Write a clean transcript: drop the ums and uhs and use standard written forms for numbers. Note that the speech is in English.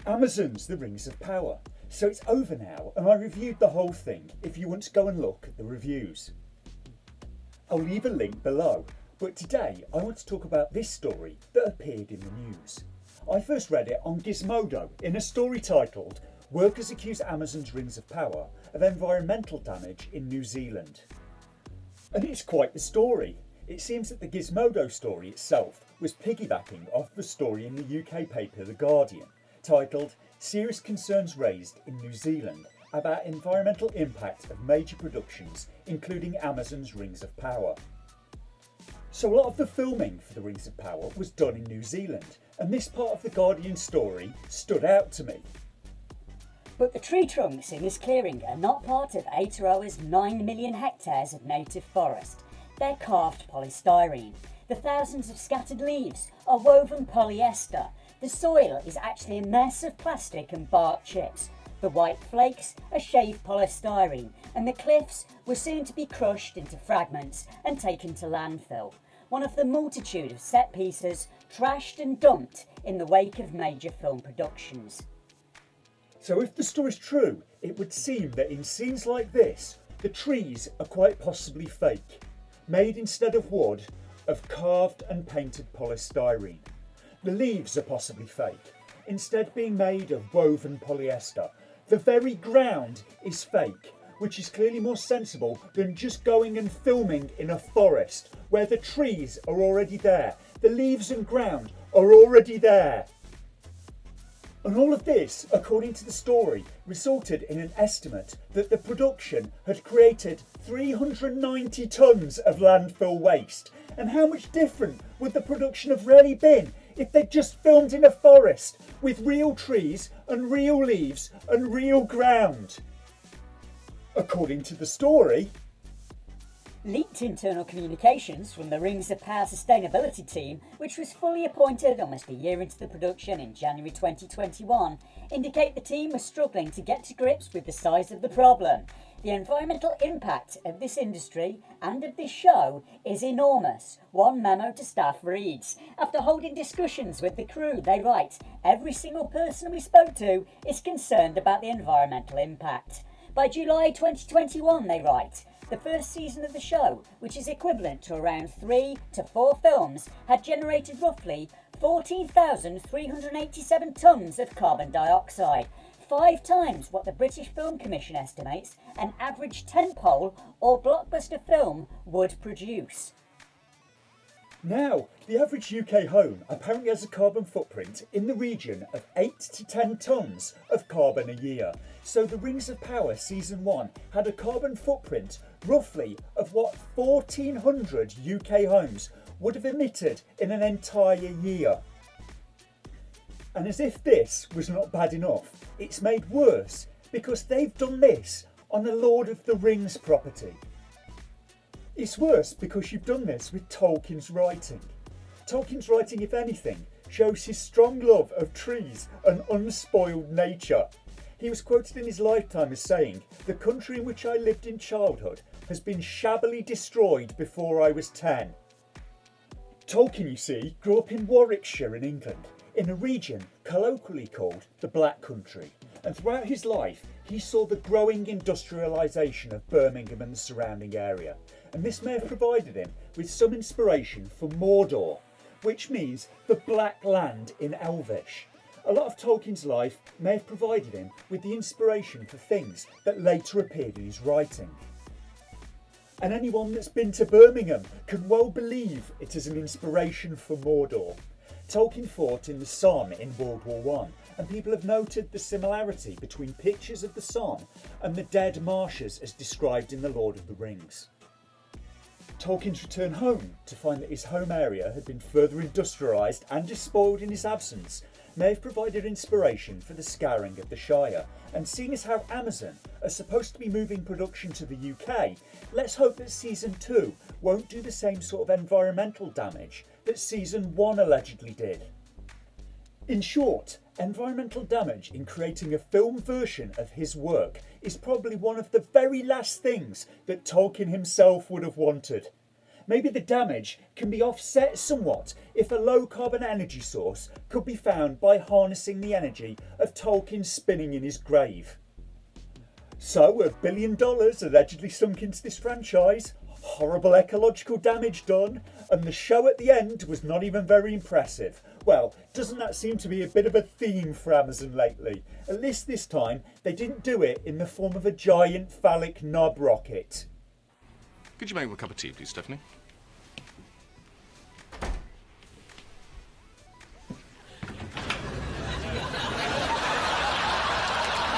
Amazon's The Rings of Power. So it's over now, and I reviewed the whole thing if you want to go and look at the reviews. I'll leave a link below, but today I want to talk about this story that appeared in the news. I first read it on Gizmodo in a story titled "Workers Accuse Amazon's Rings of Power of Environmental Damage in New Zealand." And it's quite the story. It seems that the Gizmodo story itself was piggybacking off the story in the UK paper The Guardian, titled "Serious Concerns Raised in New Zealand about Environmental Impact of Major Productions, including Amazon's Rings of Power." So a lot of the filming for the Rings of Power was done in New Zealand, and this part of the Guardian story stood out to me. But the tree trunks in this clearing are not part of Aotearoa's 9 million hectares of native forest. They're carved polystyrene. The thousands of scattered leaves are woven polyester. The soil is actually a mess of plastic and bark chips. The white flakes are shaved polystyrene, and the cliffs were soon to be crushed into fragments and taken to landfill. One of the multitude of set pieces trashed and dumped in the wake of major film productions. So if the story's true, it would seem that in scenes like this, the trees are quite possibly fake, made instead of wood, of carved and painted polystyrene. The leaves are possibly fake, instead being made of woven polyester. The very ground is fake, which is clearly more sensible than just going and filming in a forest where the trees are already there, the leaves and ground are already there. And all of this, according to the story, resulted in an estimate that the production had created 390 tonnes of landfill waste. And how much different would the production have really been if they'd just filmed in a forest with real trees and real leaves and real ground? According to the story, leaked internal communications from the Rings of Power sustainability team, which was fully appointed almost a year into the production in January 2021, indicate the team was struggling to get to grips with the size of the problem. The environmental impact of this industry and of this show is enormous. One memo to staff reads, after holding discussions with the crew, they write, every single person we spoke to is concerned about the environmental impact. By July 2021, they write, the first season of the show, which is equivalent to around 3 to 4 films, had generated roughly 14,387 tonnes of carbon dioxide, 5 times what the British Film Commission estimates an average tentpole or blockbuster film would produce. Now, the average UK home apparently has a carbon footprint in the region of 8 to 10 tonnes of carbon a year. So the Rings of Power Season 1 had a carbon footprint roughly of what 1,400 UK homes would have emitted in an entire year. And as if this was not bad enough, it's made worse because they've done this on a Lord of the Rings property. It's worse because you've done this with Tolkien's writing. Tolkien's writing, if anything, shows his strong love of trees and unspoiled nature. He was quoted in his lifetime as saying, "The country in which I lived in childhood has been shabbily destroyed before I was 10. Tolkien, you see, grew up in Warwickshire in England, in a region colloquially called the Black Country, and throughout his life he saw the growing industrialisation of Birmingham and the surrounding area, and this may have provided him with some inspiration for Mordor, which means the Black Land in Elvish. A lot of Tolkien's life may have provided him with the inspiration for things that later appeared in his writing. And anyone that's been to Birmingham can well believe it is an inspiration for Mordor. Tolkien fought in the Somme in World War I, and people have noted the similarity between pictures of the Somme and the dead marshes as described in The Lord of the Rings. Tolkien's return home to find that his home area had been further industrialised and despoiled in his absence may have provided inspiration for the scouring of the Shire, and seeing as how Amazon are supposed to be moving production to the UK, let's hope that Season 2 won't do the same sort of environmental damage that Season 1 allegedly did. In short, environmental damage in creating a film version of his work is probably one of the very last things that Tolkien himself would have wanted. maybe the damage can be offset somewhat if a low carbon energy source could be found by harnessing the energy of Tolkien spinning in his grave. So, $1 billion allegedly sunk into this franchise, horrible ecological damage done, and the show at the end was not even very impressive. Well, doesn't that seem to be a bit of a theme for Amazon lately? At least this time, they didn't do it in the form of a giant phallic knob rocket. Could you make me a cup of tea, please, Stephanie?